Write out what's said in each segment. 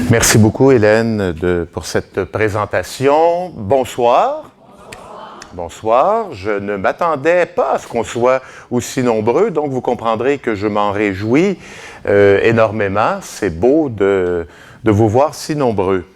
Merci beaucoup, Hélène, pour cette présentation. Bonsoir. Bonsoir. Je ne m'attendais pas à ce qu'on soit aussi nombreux, donc vous comprendrez que je m'en réjouis énormément. C'est beau de vous voir si nombreux.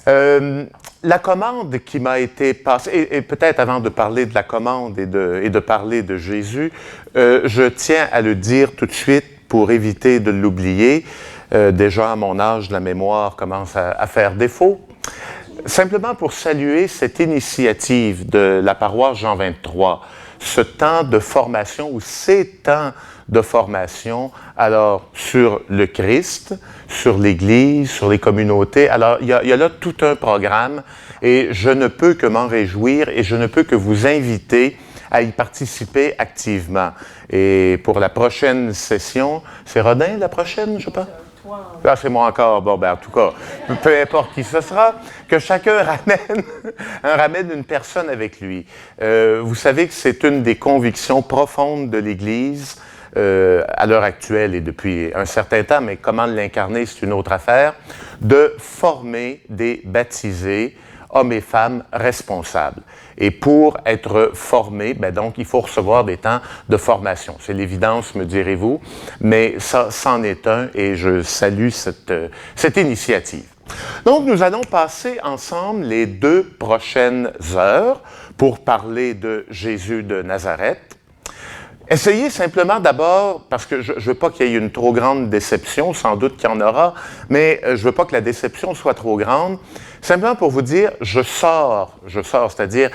La commande qui m'a été passée, et peut-être avant de parler de la commande et de parler de Jésus, je tiens à le dire tout de suite pour éviter de l'oublier. Déjà, à mon âge, la mémoire commence à faire défaut. Simplement pour saluer cette initiative de la paroisse Jean 23, ce temps de formation ou ces temps de formation, alors sur le Christ, sur l'Église, sur les communautés. Alors, il y a là tout un programme et je ne peux que m'en réjouir et je ne peux que vous inviter à y participer activement. Et pour la prochaine session, c'est Rodin la prochaine, je pense? Ah, c'est moi encore. Bon, ben, en tout cas, peu importe qui ce sera, que chacun ramène une personne avec lui. Vous savez que c'est une des convictions profondes de l'Église à l'heure actuelle et depuis un certain temps, mais comment l'incarner, c'est une autre affaire, de former des baptisés, hommes et femmes responsables. Et pour être formé, ben donc, il faut recevoir des temps de formation. C'est l'évidence, me direz-vous, mais ça, c'en est un et je salue cette initiative. Donc, nous allons passer ensemble les 2 prochaines heures pour parler de Jésus de Nazareth. Essayez simplement d'abord, parce que je ne veux pas qu'il y ait une trop grande déception, sans doute qu'il y en aura, mais je ne veux pas que la déception soit trop grande. Simplement pour vous dire, je sors, c'est-à-dire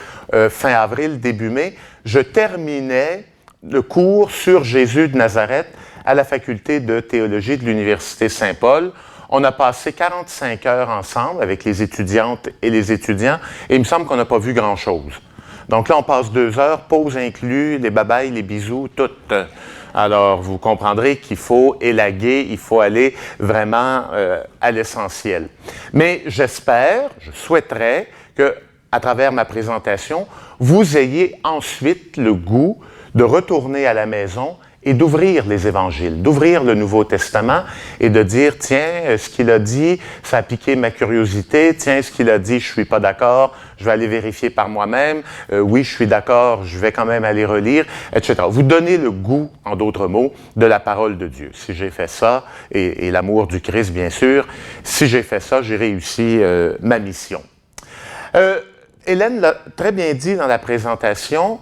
fin avril, début mai, je terminais le cours sur Jésus de Nazareth à la faculté de théologie de l'Université Saint-Paul. On a passé 45 heures ensemble avec les étudiantes et les étudiants, et il me semble qu'on n'a pas vu grand-chose. Donc là, on passe 2 heures, pause inclus, les babayes, les bisous, tout. Alors, vous comprendrez qu'il faut élaguer, il faut aller vraiment à l'essentiel. Mais j'espère, je souhaiterais que, à travers ma présentation, vous ayez ensuite le goût de retourner à la maison et d'ouvrir les évangiles, d'ouvrir le Nouveau Testament et de dire, tiens, ce qu'il a dit, ça a piqué ma curiosité, tiens, ce qu'il a dit, je suis pas d'accord, je vais aller vérifier par moi-même, oui, je suis d'accord, je vais quand même aller relire, etc. Vous donnez le goût, en d'autres mots, de la parole de Dieu. Si j'ai fait ça, et l'amour du Christ, bien sûr, si j'ai fait ça, j'ai réussi ma mission. Hélène l'a très bien dit dans la présentation,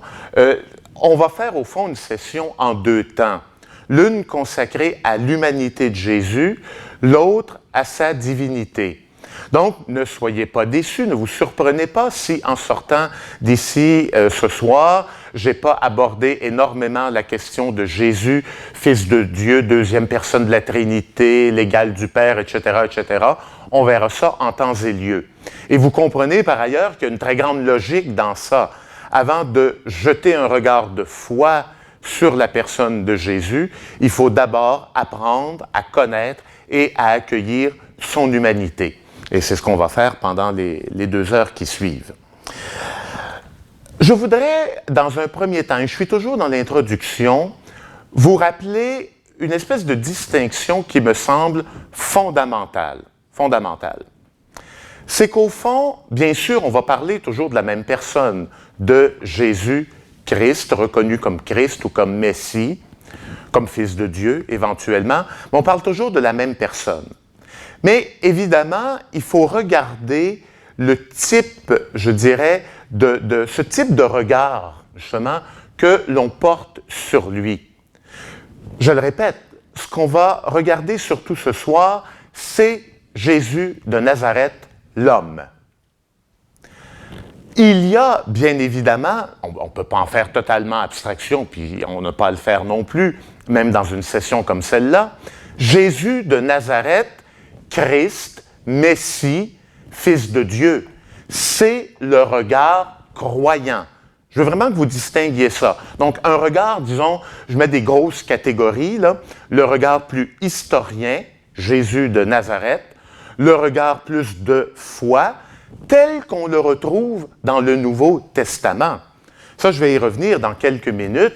on va faire au fond une session en 2 temps. L'une consacrée à l'humanité de Jésus, l'autre à sa divinité. Donc, ne soyez pas déçus, ne vous surprenez pas si, en sortant d'ici ce soir, j'ai pas abordé énormément la question de Jésus, Fils de Dieu, 2e personne de la Trinité, l'égal du Père, etc., etc. On verra ça en temps et lieu. Et vous comprenez par ailleurs qu'il y a une très grande logique dans ça. Avant de jeter un regard de foi sur la personne de Jésus, il faut d'abord apprendre à connaître et à accueillir son humanité. Et c'est ce qu'on va faire pendant les 2 heures qui suivent. Je voudrais, dans un premier temps, et je suis toujours dans l'introduction, vous rappeler une espèce de distinction qui me semble fondamentale. C'est qu'au fond, bien sûr, on va parler toujours de la même personne, de Jésus-Christ, reconnu comme Christ ou comme Messie, comme Fils de Dieu, éventuellement, mais on parle toujours de la même personne. Mais évidemment, il faut regarder le type, je dirais, de ce type de regard, justement, que l'on porte sur lui. Je le répète, ce qu'on va regarder surtout ce soir, c'est Jésus de Nazareth, l'homme. Il y a, bien évidemment, on ne peut pas en faire totalement abstraction, puis on n'a pas à le faire non plus, même dans une session comme celle-là, Jésus de Nazareth, Christ, Messie, Fils de Dieu. C'est le regard croyant. Je veux vraiment que vous distinguiez ça. Donc, un regard, disons, je mets des grosses catégories, là, le regard plus historien, Jésus de Nazareth, le regard plus de foi, tel qu'on le retrouve dans le Nouveau Testament. Ça, je vais y revenir dans quelques minutes.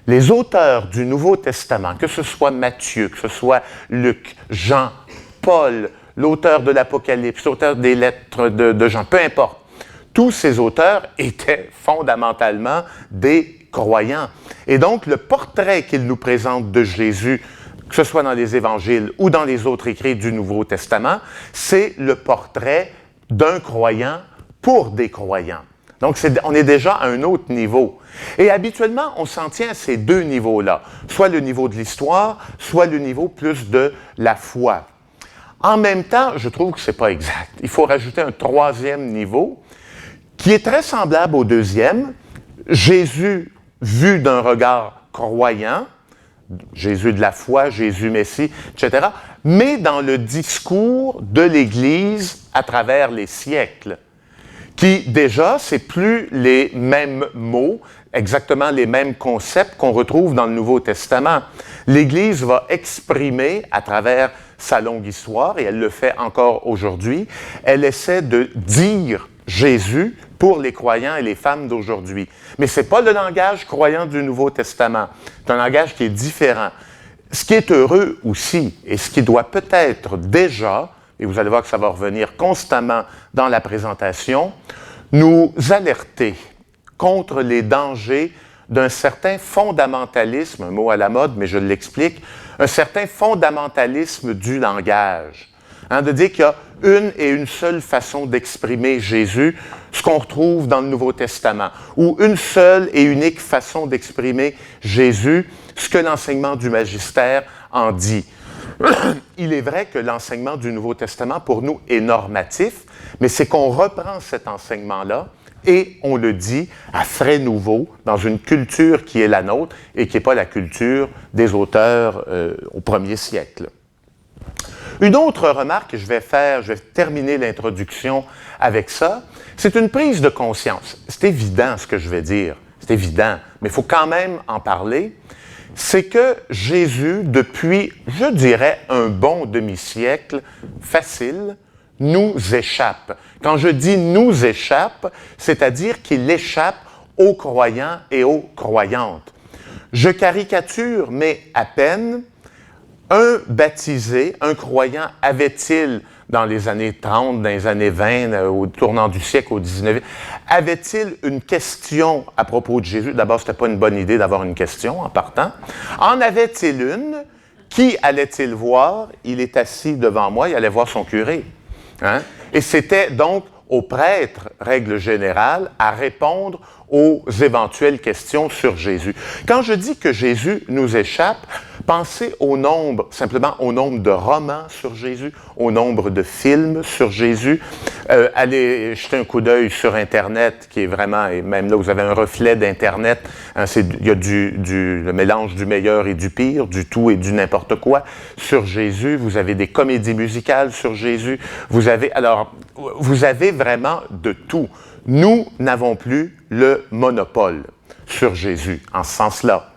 les auteurs du Nouveau Testament, que ce soit Matthieu, que ce soit Luc, Jean, Paul, l'auteur de l'Apocalypse, l'auteur des lettres de Jean, peu importe, tous ces auteurs étaient fondamentalement des croyants. Et donc, le portrait qu'ils nous présentent de Jésus, que ce soit dans les évangiles ou dans les autres écrits du Nouveau Testament, c'est le portrait d'un croyant pour des croyants. Donc, on est déjà à un autre niveau. Et habituellement, on s'en tient à ces deux niveaux-là, soit le niveau de l'histoire, soit le niveau plus de la foi. En même temps, je trouve que ce n'est pas exact. Il faut rajouter un troisième niveau qui est très semblable au deuxième. Jésus vu d'un regard croyant, Jésus de la foi, Jésus Messie, etc., mais dans le discours de l'Église à travers les siècles, qui déjà, c'est plus les mêmes mots, exactement les mêmes concepts qu'on retrouve dans le Nouveau Testament. L'Église va exprimer à travers sa longue histoire, et elle le fait encore aujourd'hui, elle essaie de dire Jésus pour les croyants et les femmes d'aujourd'hui. Mais ce n'est pas le langage croyant du Nouveau Testament. C'est un langage qui est différent. Ce qui est heureux aussi, et ce qui doit peut-être déjà, et vous allez voir que ça va revenir constamment dans la présentation, nous alerter contre les dangers d'un certain fondamentalisme, un mot à la mode, mais je l'explique, un certain fondamentalisme du langage. De dire qu'il y a une et une seule façon d'exprimer Jésus, ce qu'on retrouve dans le Nouveau Testament, ou une seule et unique façon d'exprimer Jésus, ce que l'enseignement du magistère en dit. Il est vrai que l'enseignement du Nouveau Testament, pour nous, est normatif, mais c'est qu'on reprend cet enseignement-là et on le dit à frais nouveaux, dans une culture qui est la nôtre et qui n'est pas la culture des auteurs au 1er siècle. Une autre remarque que je vais terminer l'introduction avec ça, c'est une prise de conscience. C'est évident ce que je vais dire, c'est évident, mais il faut quand même en parler. C'est que Jésus, depuis, je dirais, un bon demi-siècle, facile, nous échappe. Quand je dis nous échappe, c'est-à-dire qu'il échappe aux croyants et aux croyantes. Je caricature, mais à peine. Un baptisé, un croyant, avait-il, dans les années 30, dans les années 20, au tournant du siècle, au 19e, avait-il une question à propos de Jésus? D'abord, ce n'était pas une bonne idée d'avoir une question en partant. En avait-il une? Qui allait-il voir? Il est assis devant moi, il allait voir son curé. Et c'était donc au prêtre, règle générale, à répondre aux éventuelles questions sur Jésus. Quand je dis que Jésus nous échappe, pensez au nombre, simplement au nombre de romans sur Jésus, au nombre de films sur Jésus. Allez jeter un coup d'œil sur Internet, qui est vraiment, et même là, vous avez un reflet d'Internet. Il y a le mélange du meilleur et du pire, du tout et du n'importe quoi sur Jésus. Vous avez des comédies musicales sur Jésus. Vous avez vraiment de tout. Nous n'avons plus le monopole sur Jésus, en ce sens-là.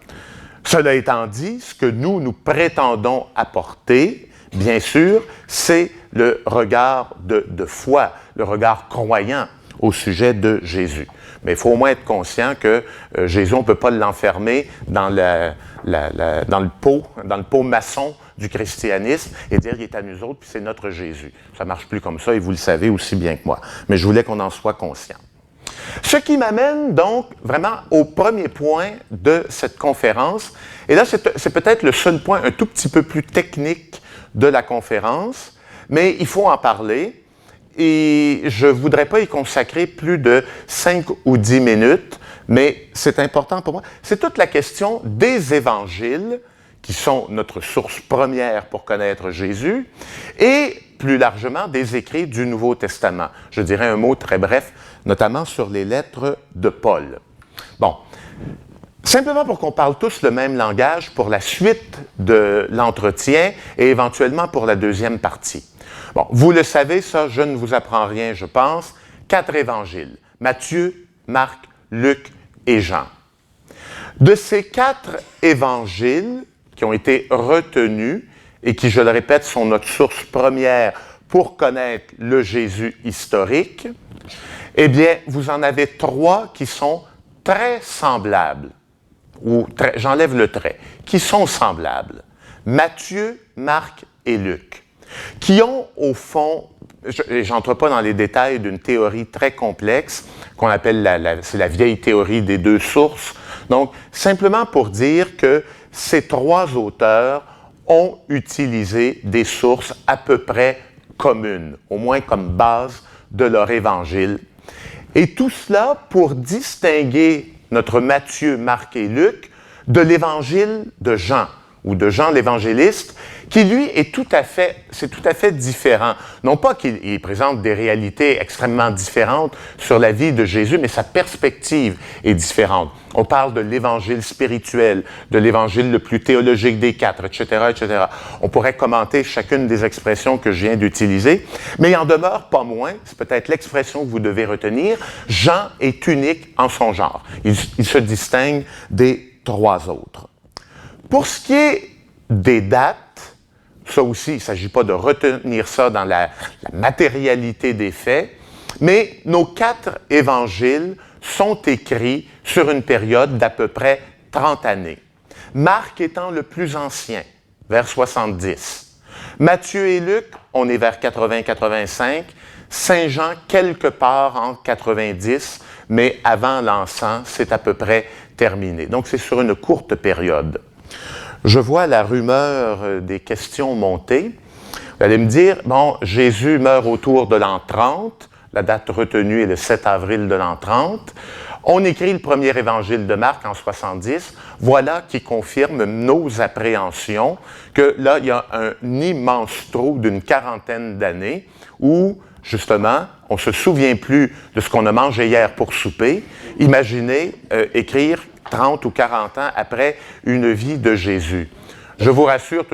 Cela étant dit, ce que nous prétendons apporter, bien sûr, c'est le regard de foi, le regard croyant au sujet de Jésus. Mais il faut au moins être conscient que Jésus, on ne peut pas l'enfermer dans le pot maçon du christianisme et dire qu'il est à nous autres, puis c'est notre Jésus. Ça ne marche plus comme ça, et vous le savez aussi bien que moi. Mais je voulais qu'on en soit conscient. Ce qui m'amène donc vraiment au premier point de cette conférence. Et là, c'est peut-être le seul point un tout petit peu plus technique de la conférence, mais il faut en parler. Et je ne voudrais pas y consacrer plus de 5 ou 10 minutes, mais c'est important pour moi. C'est toute la question des évangiles, qui sont notre source première pour connaître Jésus, et plus largement des écrits du Nouveau Testament. Je dirais un mot très bref, notamment sur les lettres de Paul. Bon, simplement pour qu'on parle tous le même langage pour la suite de l'entretien et éventuellement pour la deuxième partie. Bon, vous le savez, ça, je ne vous apprends rien, je pense. 4 évangiles, Matthieu, Marc, Luc et Jean. De ces 4 évangiles qui ont été retenus et qui, je le répète, sont notre source première pour connaître le Jésus historique, eh bien, vous en avez 3 qui sont très semblables ou j'enlève le trait, qui sont semblables. Matthieu, Marc et Luc, qui ont au fond, j'entre pas dans les détails d'une théorie très complexe qu'on appelle c'est la vieille théorie des deux sources. Donc, simplement pour dire que ces trois auteurs ont utilisé des sources à peu près communes, au moins comme base de leur évangile. Et tout cela pour distinguer notre Matthieu, Marc et Luc de l'évangile de Jean, ou de Jean l'évangéliste, qui lui est tout à fait différent. Non pas qu'il présente des réalités extrêmement différentes sur la vie de Jésus, mais sa perspective est différente. On parle de l'évangile spirituel, de l'évangile le plus théologique des quatre, etc., etc. On pourrait commenter chacune des expressions que je viens d'utiliser, mais il en demeure pas moins, c'est peut-être l'expression que vous devez retenir, Jean est unique en son genre. Il se distingue des trois autres. Pour ce qui est des dates, ça aussi, il ne s'agit pas de retenir ça dans la matérialité des faits, mais nos quatre évangiles sont écrits sur une période d'à peu près 30 années. Marc étant le plus ancien, vers 70. Matthieu et Luc, on est vers 80-85. Saint Jean, quelque part en 90, mais avant l'encens, c'est à peu près terminé. Donc, c'est sur une courte période. Je vois la rumeur des questions monter. Vous allez me dire, bon, Jésus meurt autour de l'an 30, la date retenue est le 7 avril de l'an 30. On écrit le premier évangile de Marc en 70. Voilà qui confirme nos appréhensions que là, il y a un immense trou d'une quarantaine d'années où, justement, on ne se souvient plus de ce qu'on a mangé hier pour souper. Imaginez écrire 30 ou 40 ans après une vie de Jésus. Je vous rassure,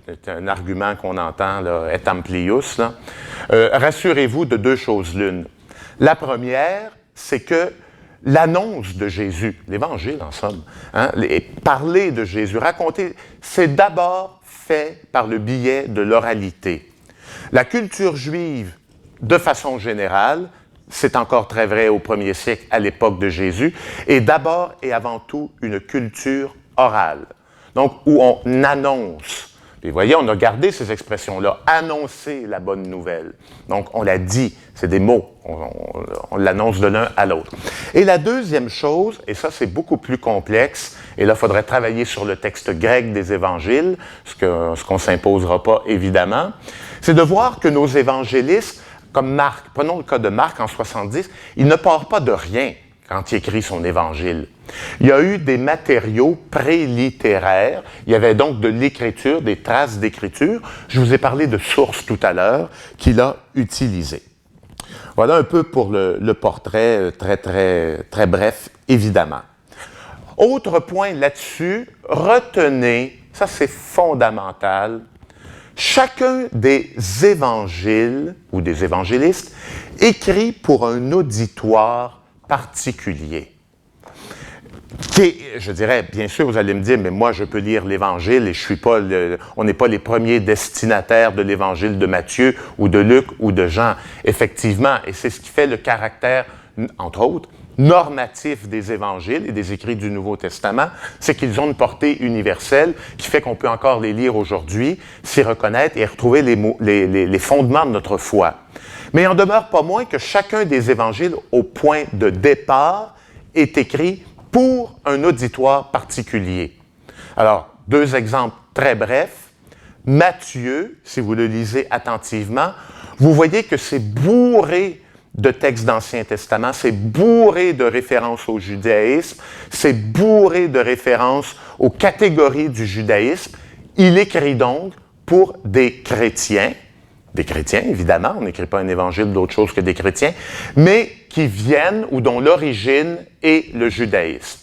c'est un argument qu'on entend, là, et amplius, là. Rassurez-vous de deux choses l'une. La première, c'est que l'annonce de Jésus, l'Évangile en somme, parler de Jésus, raconter, c'est d'abord fait par le biais de l'oralité. La culture juive, de façon générale, c'est encore très vrai au 1er siècle, à l'époque de Jésus, est d'abord et avant tout une culture orale. Donc, où on annonce. Et vous voyez, on a gardé ces expressions-là. Annoncer la bonne nouvelle. Donc, on l'a dit, c'est des mots. On l'annonce de l'un à l'autre. Et la deuxième chose, et ça, c'est beaucoup plus complexe, et là, il faudrait travailler sur le texte grec des évangiles, ce qu'on ne s'imposera pas, évidemment, c'est de voir que nos évangélistes, comme Marc, prenons le cas de Marc en 70, il ne part pas de rien quand il écrit son évangile. Il y a eu des matériaux prélittéraires, il y avait donc de l'écriture, des traces d'écriture. Je vous ai parlé de sources tout à l'heure qu'il a utilisées. Voilà un peu pour le portrait très bref, évidemment. Autre point là-dessus, retenez, ça c'est fondamental, chacun des évangiles ou des évangélistes écrit pour un auditoire particulier. Je dirais, bien sûr, vous allez me dire, mais moi, je peux lire l'Évangile et je suis pas on n'est pas les premiers destinataires de l'Évangile de Matthieu ou de Luc ou de Jean. Effectivement, et c'est ce qui fait le caractère, entre autres, normatif des Évangiles et des écrits du Nouveau Testament, c'est qu'ils ont une portée universelle qui fait qu'on peut encore les lire aujourd'hui, s'y reconnaître et retrouver les fondements de notre foi. Mais il en demeure pas moins que chacun des Évangiles, au point de départ, est écrit pour un auditoire particulier. Alors, deux exemples très brefs. Matthieu, si vous le lisez attentivement, vous voyez que c'est bourré de textes d'Ancien Testament, c'est bourré de références au judaïsme, c'est bourré de références aux catégories du judaïsme. Il écrit donc pour des chrétiens évidemment, on n'écrit pas un évangile d'autre chose que des chrétiens, mais qui viennent ou dont l'origine est le judaïsme.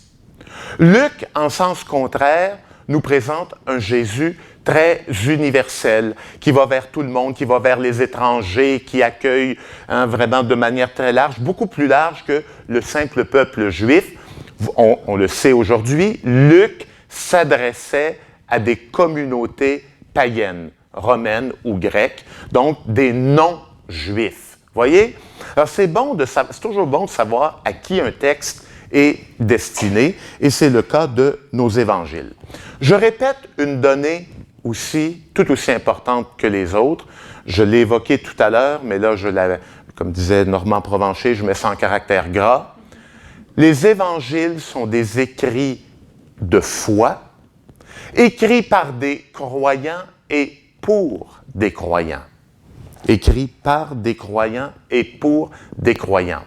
Luc, en sens contraire, nous présente un Jésus très universel, qui va vers tout le monde, qui va vers les étrangers, qui accueille vraiment de manière très large, beaucoup plus large que le simple peuple juif. On le sait aujourd'hui, Luc s'adressait à des communautés païennes, romaines ou grecques, donc des non-juifs. Voyez? Alors c'est toujours bon de savoir à qui un texte et destinée, et c'est le cas de nos évangiles. Je répète une donnée aussi, tout aussi importante que les autres. Je l'ai évoqué tout à l'heure, mais là, comme disait Normand Provencher, je mets ça en caractère gras. Les évangiles sont des écrits de foi, écrits par des croyants et pour des croyants. Écrits par des croyants et pour des croyants.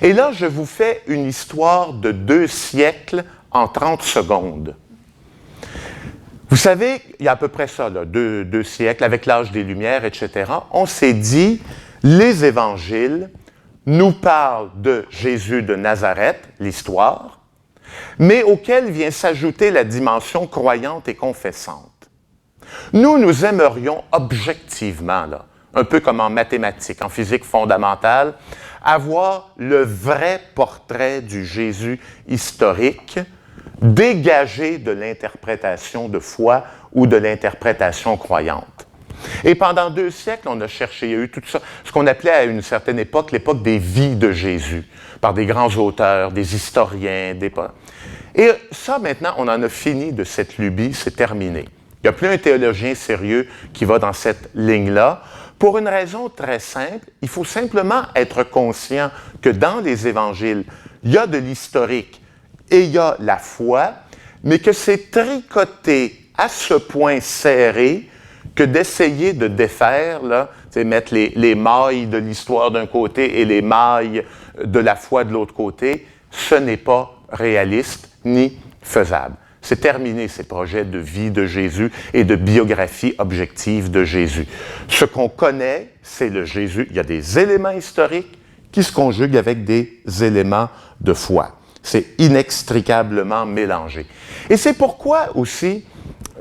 Et là, je vous fais une histoire de 2 siècles en 30 secondes. Vous savez, il y a à peu près ça, là, deux siècles, avec l'âge des Lumières, etc. On s'est dit, les évangiles nous parlent de Jésus de Nazareth, l'histoire, mais auquel vient s'ajouter la dimension croyante et confessante. Nous aimerions objectivement, là, un peu comme en mathématiques, en physique fondamentale, avoir le vrai portrait du Jésus historique, dégagé de l'interprétation de foi ou de l'interprétation croyante. Et pendant 2 siècles, on a cherché, il y a eu tout ça, ce qu'on appelait à une certaine époque l'époque des vies de Jésus, par des grands auteurs, des historiens, Et ça, maintenant, on en a fini de cette lubie, c'est terminé. Il n'y a plus un théologien sérieux qui va dans cette ligne-là. Pour une raison très simple, il faut simplement être conscient que dans les évangiles, il y a de l'historique et il y a la foi, mais que c'est tricoté à ce point serré que d'essayer de défaire, là, mettre les mailles de l'histoire d'un côté et les mailles de la foi de l'autre côté, ce n'est pas réaliste ni faisable. C'est terminé, ces projets de vie de Jésus et de biographie objective de Jésus. Ce qu'on connaît, c'est le Jésus. Il y a des éléments historiques qui se conjuguent avec des éléments de foi. C'est inextricablement mélangé. Et c'est pourquoi aussi,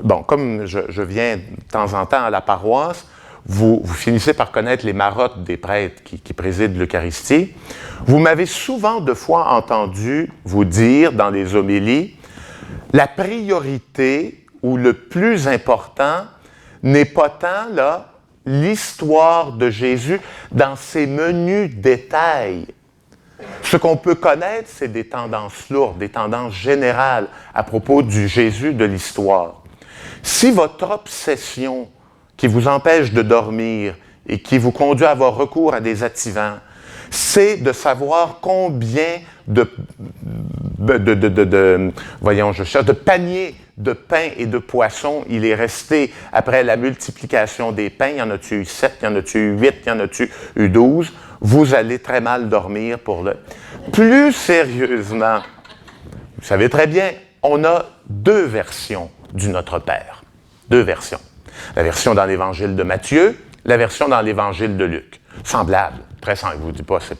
bon, comme je viens de temps en temps à la paroisse, vous finissez par connaître les marottes des prêtres qui président l'Eucharistie. Vous m'avez souvent de fois entendu vous dire dans les homélies, la priorité ou le plus important n'est pas tant là l'histoire de Jésus dans ses menus détails. Ce qu'on peut connaître, c'est des tendances lourdes, des tendances générales à propos du Jésus de l'histoire. Si votre obsession qui vous empêche de dormir et qui vous conduit à avoir recours à des activants, c'est de savoir combien de paniers de pain et de poissons il est resté après la multiplication des pains. Il y en a-tu eu 7, il y en a-tu eu 8, il y en a-tu eu 12. Vous allez très mal dormir pour le... Plus sérieusement, vous savez très bien, on a 2 versions du Notre Père. 2 versions. La version dans l'Évangile de Matthieu, la version dans l'Évangile de Luc. Semblable, très semblable. Je ne vous dis pas, c'est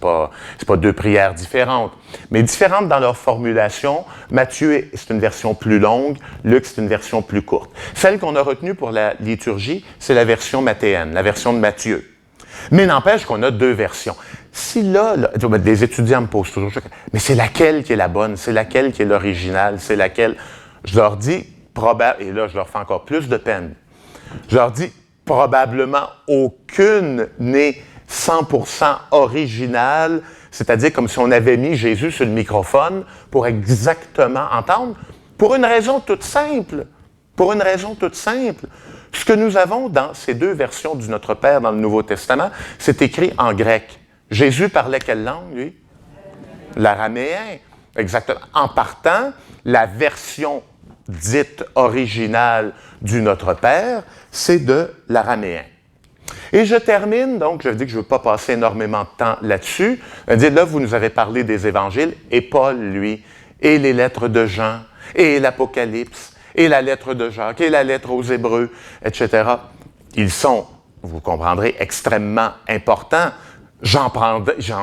pas 2 prières différentes, mais différentes dans leur formulation. Matthieu, c'est une version plus longue, Luc, c'est une version plus courte. Celle qu'on a retenue pour la liturgie, c'est la version mathéenne, la version de Matthieu. Mais n'empêche qu'on a 2 versions. Si là, des étudiants me posent toujours, mais c'est laquelle qui est la bonne, c'est laquelle qui est l'originale, c'est laquelle... Je leur dis, et là, je leur fais encore plus de peine. Je leur dis, probablement aucune n'est 100% originale, c'est-à-dire comme si on avait mis Jésus sur le microphone pour exactement entendre, pour une raison toute simple. Pour une raison toute simple. Ce que nous avons dans ces 2 versions du Notre Père dans le Nouveau Testament, c'est écrit en grec. Jésus parlait quelle langue, lui? L'araméen. Exactement. En partant, la version dite originale du Notre Père, c'est de l'araméen. Et je termine, donc, je dis que je ne veux pas passer énormément de temps là-dessus. Là, vous nous avez parlé des évangiles, et Paul, lui, et les lettres de Jean, et l'Apocalypse, et la lettre de Jacques, et la lettre aux Hébreux, etc. Ils sont, vous comprendrez, extrêmement importants. J'en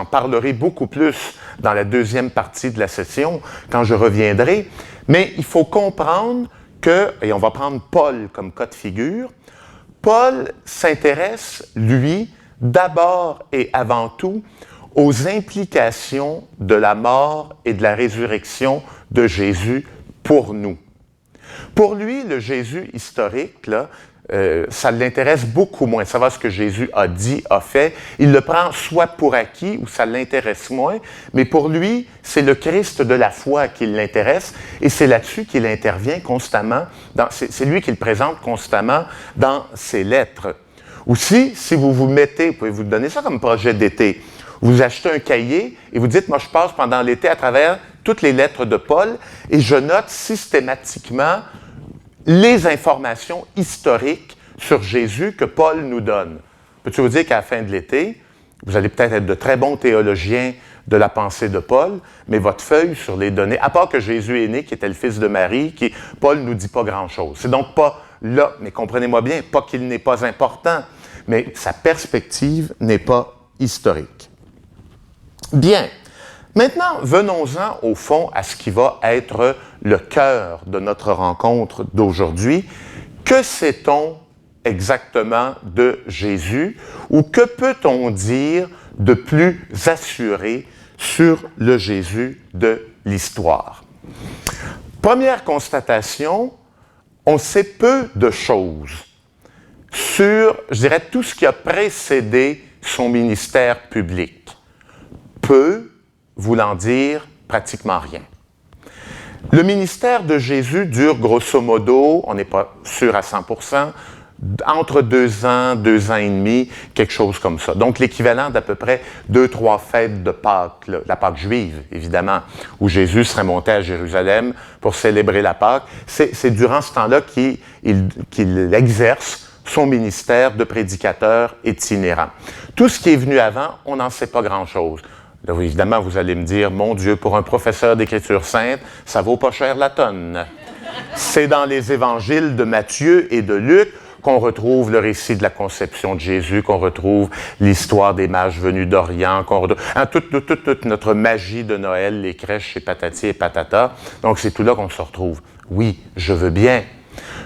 parlerai beaucoup plus dans la 2e partie de la session, quand je reviendrai. Mais il faut comprendre que, et on va prendre Paul comme cas de figure, Paul s'intéresse, lui, d'abord et avant tout, aux implications de la mort et de la résurrection de Jésus pour nous. Pour lui, le Jésus historique, là, ça l'intéresse beaucoup moins. Savoir ce que Jésus a dit, a fait. Il le prend soit pour acquis ou ça l'intéresse moins, mais pour lui, c'est le Christ de la foi qui l'intéresse et c'est là-dessus qu'il intervient constamment. C'est lui qui le présente constamment dans ses lettres. Aussi, si vous vous mettez, vous pouvez vous donner ça comme projet d'été, vous achetez un cahier et vous dites, moi je passe pendant l'été à travers toutes les lettres de Paul et je note systématiquement les informations historiques sur Jésus que Paul nous donne. Peux-tu vous dire qu'à la fin de l'été, vous allez peut-être être de très bons théologiens de la pensée de Paul, mais votre feuille sur les données, à part que Jésus est né, qui était le fils de Marie, Paul ne nous dit pas grand-chose. C'est donc pas là, mais comprenez-moi bien, pas qu'il n'est pas important, mais sa perspective n'est pas historique. Bien. Maintenant, venons-en au fond à ce qui va être le cœur de notre rencontre d'aujourd'hui. Que sait-on exactement de Jésus ou que peut-on dire de plus assuré sur le Jésus de l'histoire? Première constatation, on sait peu de choses sur, je dirais, tout ce qui a précédé son ministère public. Peu voulant dire pratiquement rien. Le ministère de Jésus dure grosso modo, on n'est pas sûr à 100%, entre 2 ans, 2 ans et demi, quelque chose comme ça. Donc l'équivalent d'à peu près 2-3 fêtes de Pâques, la Pâque juive, évidemment, où Jésus serait monté à Jérusalem pour célébrer la Pâque. C'est durant ce temps-là qu'il exerce son ministère de prédicateur itinérant. Tout ce qui est venu avant, on n'en sait pas grand-chose. Là, évidemment, vous allez me dire, mon Dieu, pour un professeur d'Écriture sainte, ça vaut pas cher la tonne. C'est dans les évangiles de Matthieu et de Luc qu'on retrouve le récit de la conception de Jésus, qu'on retrouve l'histoire des mages venus d'Orient, qu'on retrouve toute notre magie de Noël, les crèches et patati et patata. Donc, c'est tout là qu'on se retrouve. Oui, je veux bien.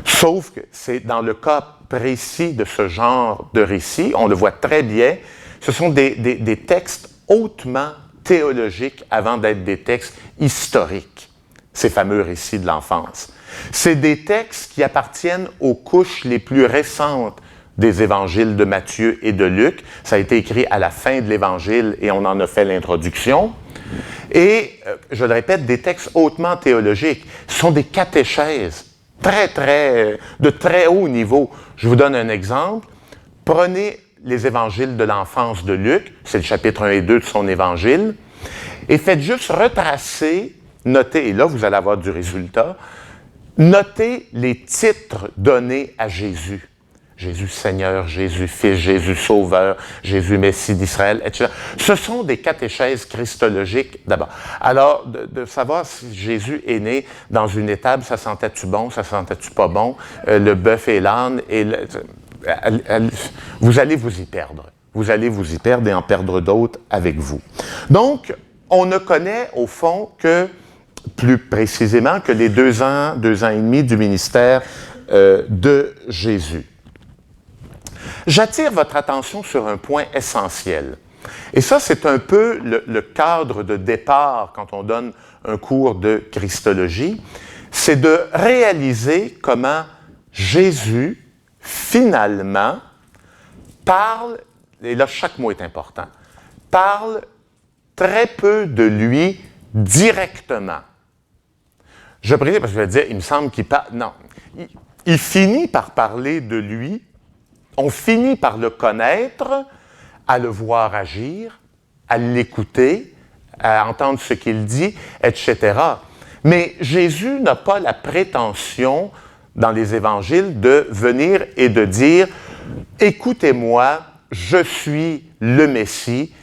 Sauf que c'est dans le cas précis de ce genre de récit, on le voit très bien, ce sont des textes hautement théologiques avant d'être des textes historiques, ces fameux récits de l'enfance. C'est des textes qui appartiennent aux couches les plus récentes des évangiles de Matthieu et de Luc. Ça a été écrit à la fin de l'évangile et on en a fait l'introduction. Et, je le répète, des textes hautement théologiques. Ce sont des catéchèses de très haut niveau. Je vous donne un exemple. Prenez les évangiles de l'enfance de Luc, c'est le chapitre 1 et 2 de son évangile, et faites juste retracer, notez, et là vous allez avoir du résultat, notez les titres donnés à Jésus. Jésus Seigneur, Jésus Fils, Jésus Sauveur, Jésus Messie d'Israël, etc. Ce sont des catéchèses christologiques d'abord. Alors, de savoir si Jésus est né dans une étable, ça sentait-tu bon, ça sentait-tu pas bon, le bœuf et l'âne, vous allez vous y perdre. Vous allez vous y perdre et en perdre d'autres avec vous. Donc, on ne connaît au fond que, plus précisément, que les 2 ans et demi du ministère de Jésus. J'attire votre attention sur un point essentiel. Et ça, c'est un peu le cadre de départ quand on donne un cours de Christologie. C'est de réaliser comment Jésus, finalement, parle, et là chaque mot est important, parle très peu de lui directement. Je précise parce que je vais dire, il me semble qu'il parle, non, il finit par parler de lui, on finit par le connaître, à le voir agir, à l'écouter, à entendre ce qu'il dit, etc. Mais Jésus n'a pas la prétention dans les évangiles de venir et de dire « Écoutez-moi, je suis le Messie,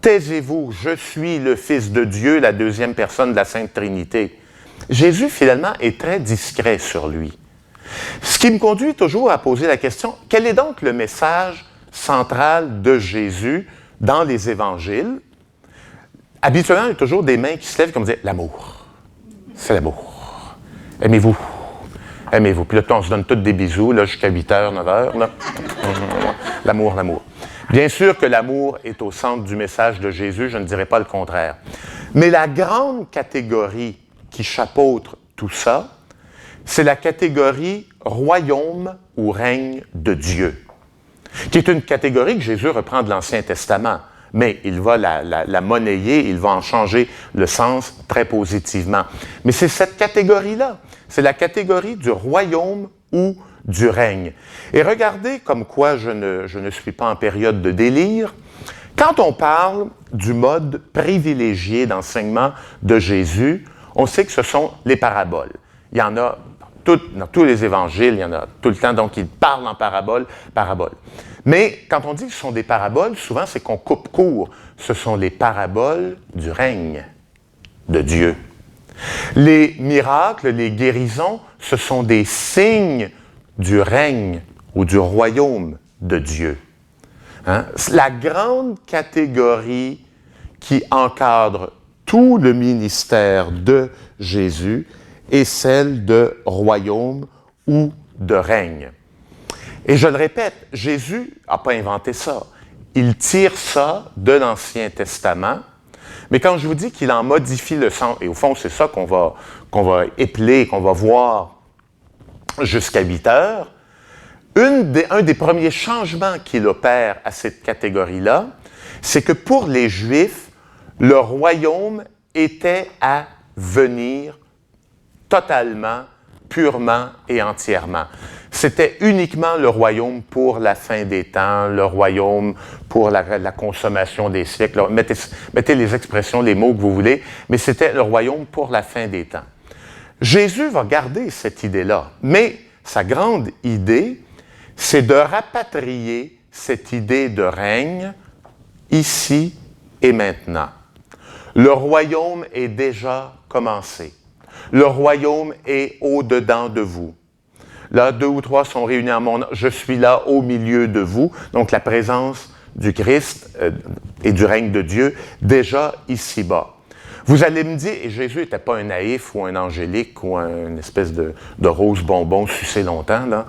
taisez-vous, je suis le Fils de Dieu, la deuxième personne de la Sainte Trinité. » Jésus, finalement, est très discret sur lui. Ce qui me conduit toujours à poser la question, quel est donc le message central de Jésus dans les évangiles? Habituellement, il y a toujours des mains qui se lèvent comme dire « L'amour, c'est l'amour. Aimez-vous. Aimez-vous. » Puis là, on se donne tous des bisous, là, jusqu'à 8h, 9h. Là. L'amour, l'amour. Bien sûr que l'amour est au centre du message de Jésus, je ne dirais pas le contraire. Mais la grande catégorie qui chapeautre tout ça, c'est la catégorie royaume ou règne de Dieu, qui est une catégorie que Jésus reprend de l'Ancien Testament, mais il va la monnayer, il va en changer le sens très positivement. Mais c'est cette catégorie-là, c'est la catégorie du royaume ou du règne. Et regardez comme quoi je ne suis pas en période de délire. Quand on parle du mode privilégié d'enseignement de Jésus, on sait que ce sont les paraboles. Il y en a dans tous les évangiles, il y en a tout le temps, donc il parle en paraboles. Mais quand on dit que ce sont des paraboles, souvent c'est qu'on coupe court. Ce sont les paraboles du règne de Dieu. Les miracles, les guérisons, ce sont des signes du règne ou du royaume de Dieu. Hein? La grande catégorie qui encadre tout le ministère de Jésus est celle de royaume ou de règne. Et je le répète, Jésus n'a pas inventé ça. Il tire ça de l'Ancien Testament, mais quand je vous dis qu'il en modifie le sens, et au fond, c'est ça qu'on va épeler, qu'on va voir jusqu'à 8 heures, un des premiers changements qu'il opère à cette catégorie-là, c'est que pour les Juifs, le royaume était à venir totalement, purement et entièrement. C'était uniquement le royaume pour la fin des temps, le royaume pour la consommation des siècles. Mettez les expressions, les mots que vous voulez, mais c'était le royaume pour la fin des temps. Jésus va garder cette idée-là, mais sa grande idée, c'est de rapatrier cette idée de règne ici et maintenant. Le royaume est déjà commencé. Le royaume est au-dedans de vous. Là, 2 ou 3 sont réunis en mon nom. Je suis là au milieu de vous. Donc, la présence du Christ et du règne de Dieu déjà ici-bas. Vous allez me dire, et Jésus n'était pas un naïf ou un angélique ou une espèce de rose bonbon sucé longtemps, là.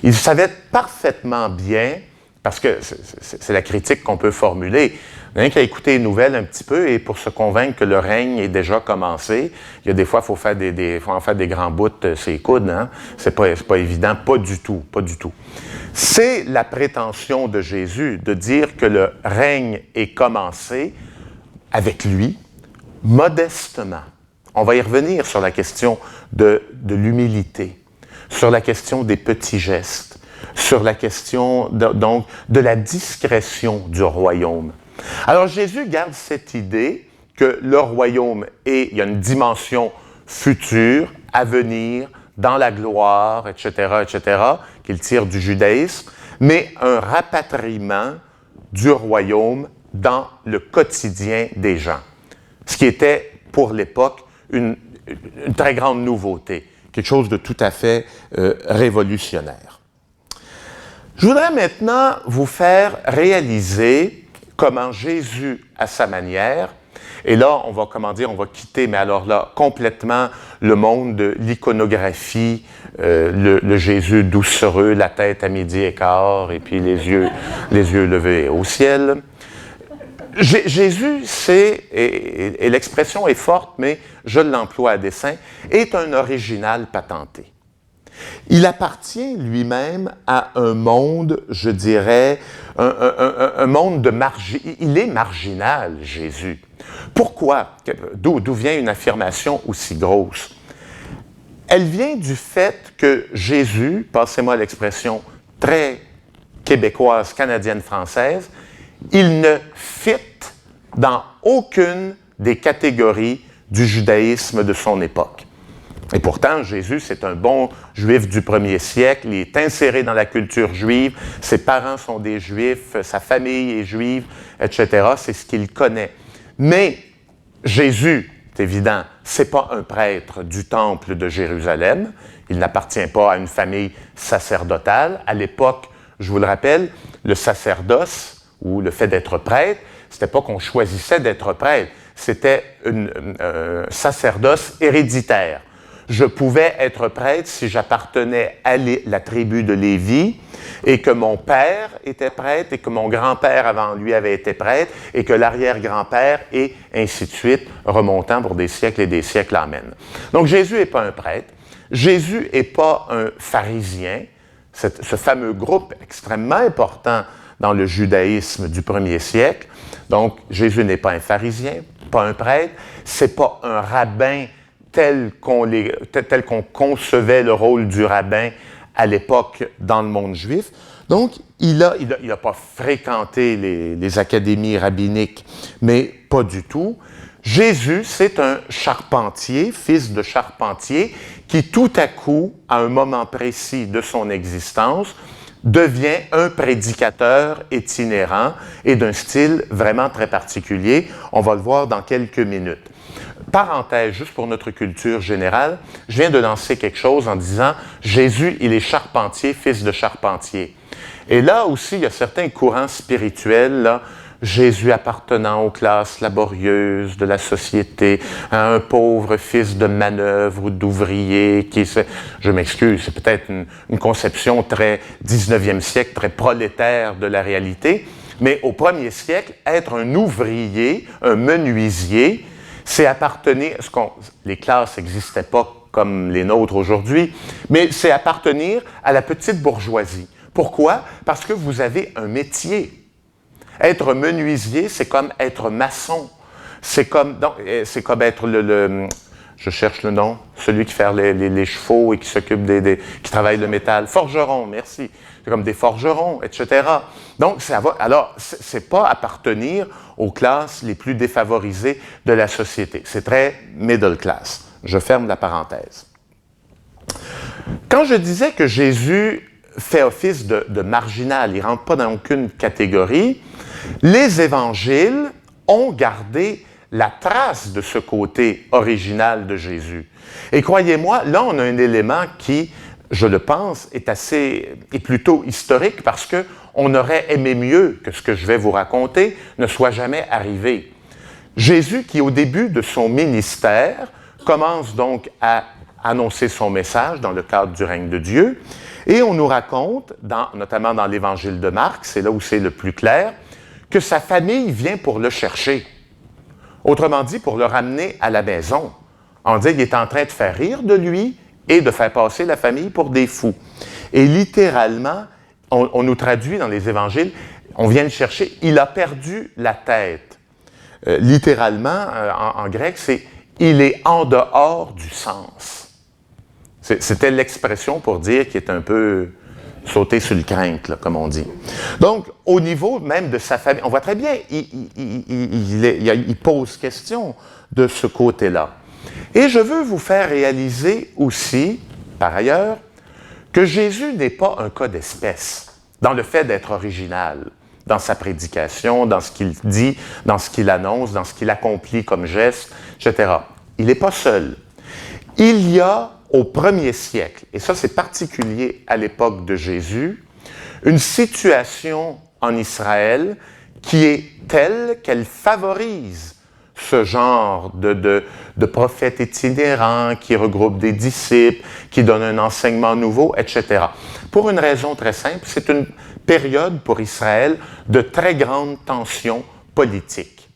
Il savait parfaitement bien, parce que c'est la critique qu'on peut formuler, il y en a qui a écouté les nouvelles un petit peu et pour se convaincre que le règne est déjà commencé, il y a des fois, il faut en faire des grands bouts sur les coudes, hein? C'est pas évident, pas du tout. C'est la prétention de Jésus de dire que le règne est commencé avec lui, modestement. On va y revenir sur la question de l'humilité, sur la question des petits gestes, sur la question donc de la discrétion du royaume. Alors Jésus garde cette idée que le royaume il y a une dimension future, à venir, dans la gloire, etc., qu'il tire du judaïsme, mais un rapatriement du royaume dans le quotidien des gens. Ce qui était, pour l'époque, une très grande nouveauté, quelque chose de tout à fait révolutionnaire. Je voudrais maintenant vous faire réaliser comment Jésus, à sa manière, et là, on va quitter, mais alors là, complètement le monde de l'iconographie, le Jésus doucereux, la tête à midi et quart, et puis les yeux levés au ciel. Jésus, et l'expression est forte, mais je l'emploie à dessein, est un original patenté. Il appartient lui-même à un monde, je dirais, un monde de il est marginal, Jésus. Pourquoi? D'où vient une affirmation aussi grosse? Elle vient du fait que Jésus, passez-moi l'expression très québécoise, canadienne, française, il ne fit dans aucune des catégories du judaïsme de son époque. Et pourtant, Jésus, c'est un bon juif du 1er siècle, il est inséré dans la culture juive, ses parents sont des juifs, sa famille est juive, etc. C'est ce qu'il connaît. Mais Jésus, c'est évident, c'est pas un prêtre du temple de Jérusalem, il n'appartient pas à une famille sacerdotale. À l'époque, je vous le rappelle, le sacerdoce ou le fait d'être prêtre, c'était pas qu'on choisissait d'être prêtre, c'était un sacerdoce héréditaire. Je pouvais être prêtre si j'appartenais à la tribu de Lévi et que mon père était prêtre et que mon grand-père avant lui avait été prêtre et que l'arrière-grand-père et ainsi de suite, remontant pour des siècles et des siècles, amen. Donc Jésus n'est pas un prêtre. Jésus n'est pas un pharisien, ce fameux groupe extrêmement important dans le judaïsme du 1er siècle. Donc, Jésus n'est pas un pharisien, pas un prêtre, c'est pas un rabbin tel qu'on concevait le rôle du rabbin à l'époque dans le monde juif. Donc, il n'a pas fréquenté les académies rabbiniques, mais pas du tout. Jésus, c'est un charpentier, fils de charpentier, qui tout à coup, à un moment précis de son existence, devient un prédicateur itinérant et d'un style vraiment très particulier. On va le voir dans quelques minutes. Parenthèse, juste pour notre culture générale, je viens de lancer quelque chose en disant « Jésus, il est charpentier, fils de charpentier ». Et là aussi, il y a certains courants spirituels, là, Jésus appartenant aux classes laborieuses de la société, un pauvre fils de manœuvre ou d'ouvrier qui se... Je m'excuse, c'est peut-être une conception très 19e siècle, très prolétaire de la réalité, mais au 1er siècle, être un ouvrier, un menuisier, c'est appartenir... Les classes n'existaient pas comme les nôtres aujourd'hui, mais c'est appartenir à la petite bourgeoisie. Pourquoi? Parce que vous avez un métier. Être menuisier, c'est comme être maçon. C'est comme être je cherche le nom, celui qui fait les chevaux et qui s'occupe qui travaille le métal. Forgeron, merci. C'est comme des forgerons, etc. Donc, alors, c'est pas appartenir aux classes les plus défavorisées de la société. C'est très middle class. Je ferme la parenthèse. Quand je disais que Jésus fait office de marginal, il ne rentre pas dans aucune catégorie, les évangiles ont gardé la trace de ce côté original de Jésus. Et croyez-moi, là, on a un élément qui, je le pense, est plutôt historique parce qu'on aurait aimé mieux que ce que je vais vous raconter ne soit jamais arrivé. Jésus, qui au début de son ministère, commence donc à annoncer son message dans le cadre du règne de Dieu, et on nous raconte, notamment dans l'Évangile de Marc, c'est là où c'est le plus clair, que sa famille vient pour le chercher. Autrement dit, pour le ramener à la maison. On dit qu'il est en train de faire rire de lui et de faire passer la famille pour des fous. Et littéralement, on nous traduit dans les Évangiles, on vient le chercher, il a perdu la tête. Littéralement, en grec, c'est « il est en dehors du sens ». C'était l'expression pour dire qu'il est un peu sauté sur le crinque, là, comme on dit. Donc, au niveau même de sa famille, on voit très bien, il pose question de ce côté-là. Et je veux vous faire réaliser aussi, par ailleurs, que Jésus n'est pas un cas d'espèce dans le fait d'être original, dans sa prédication, dans ce qu'il dit, dans ce qu'il annonce, dans ce qu'il accomplit comme geste, etc. Il n'est pas seul. Il y a au 1er siècle, et ça c'est particulier à l'époque de Jésus, une situation en Israël qui est telle qu'elle favorise ce genre de prophète itinérant qui regroupe des disciples, qui donne un enseignement nouveau, etc. Pour une raison très simple, c'est une période pour Israël de très grande tension politique.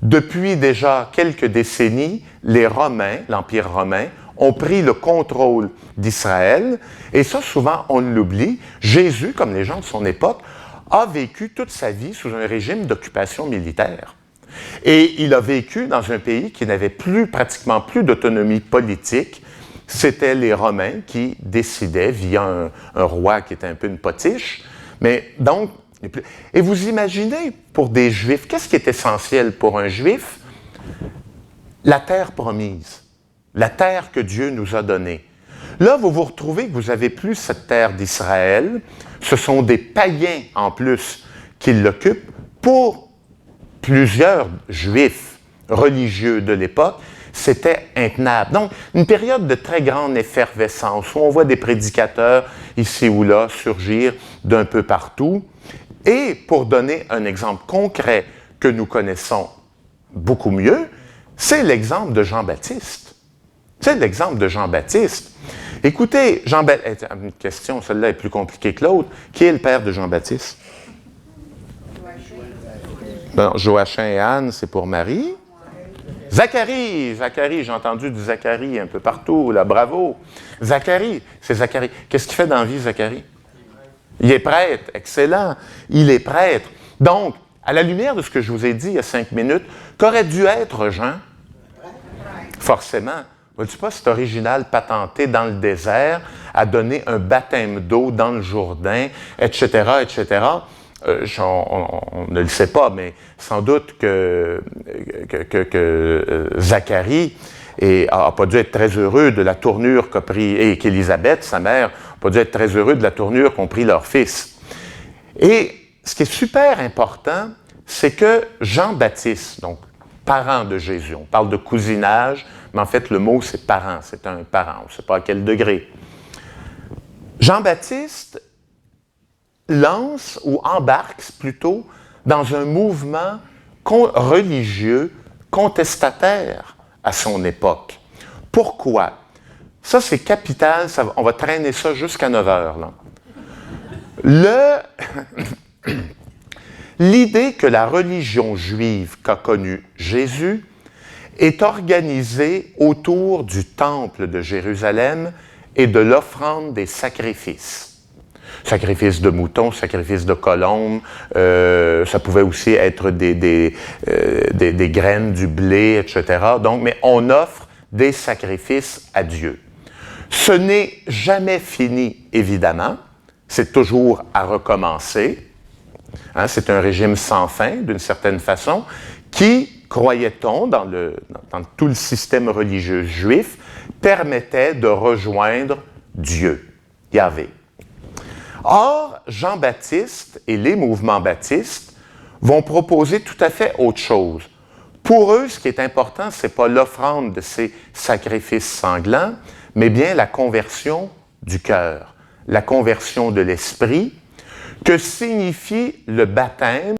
Depuis déjà quelques décennies, les Romains, l'Empire romain, ont pris le contrôle d'Israël, et ça, souvent, on l'oublie. Jésus, comme les gens de son époque, a vécu toute sa vie sous un régime d'occupation militaire. Et il a vécu dans un pays qui n'avait pratiquement plus d'autonomie politique. C'était les Romains qui décidaient via un roi qui était un peu une potiche. Mais donc, et vous imaginez, pour des Juifs, qu'est-ce qui est essentiel pour un Juif? La terre promise. La terre que Dieu nous a donnée. Là, vous vous retrouvez que vous n'avez plus cette terre d'Israël. Ce sont des païens, en plus, qui l'occupent. Pour plusieurs Juifs religieux de l'époque, c'était intenable. Donc, une période de très grande effervescence, où on voit des prédicateurs, ici ou là, surgir d'un peu partout. Et pour donner un exemple concret que nous connaissons beaucoup mieux, c'est l'exemple de Jean-Baptiste. C'est l'exemple de Jean-Baptiste. Écoutez, Jean-Baptiste, une question, celle-là est plus compliquée que l'autre. Qui est le père de Jean-Baptiste? Joachim et Anne, c'est pour Marie. Zacharie, j'ai entendu du Zacharie un peu partout, là, bravo. Zacharie, c'est Zacharie. Qu'est-ce qu'il fait dans la vie, Zacharie? Il est prêtre, excellent. Il est prêtre. Donc, à la lumière de ce que je vous ai dit il y a 5 minutes, qu'aurait dû être Jean? Forcément. Vois-tu pas cet original patenté dans le désert à donner un baptême d'eau dans le Jourdain, etc., etc.? On ne le sait pas, mais sans doute que Zacharie n'a pas dû être très heureux de la tournure qu'a pris, et qu'Élisabeth, sa mère, n'a pas dû être très heureux de la tournure qu'ont pris leur fils. Et ce qui est super important, c'est que Jean-Baptiste, donc parent de Jésus, on parle de cousinage, mais en fait le mot c'est parent, c'est un parent, on ne sait pas à quel degré. Jean-Baptiste lance ou embarque plutôt dans un mouvement religieux contestataire à son époque. Pourquoi? Ça, c'est capital, on va traîner ça jusqu'à 9 heures. Là. L'idée que la religion juive qu'a connue Jésus est organisée autour du temple de Jérusalem et de l'offrande des sacrifices. Sacrifices de moutons, sacrifices de colombes, ça pouvait aussi être des graines, du blé, etc. Donc, mais on offre des sacrifices à Dieu. Ce n'est jamais fini, évidemment. C'est toujours à recommencer. Hein, c'est un régime sans fin, d'une certaine façon, qui, croyait-on, dans tout le système religieux juif, permettait de rejoindre Dieu, Yahvé. Or, Jean-Baptiste et les mouvements baptistes vont proposer tout à fait autre chose. Pour eux, ce qui est important, ce n'est pas l'offrande de ces sacrifices sanglants, mais bien la conversion du cœur, la conversion de l'esprit, que signifie le baptême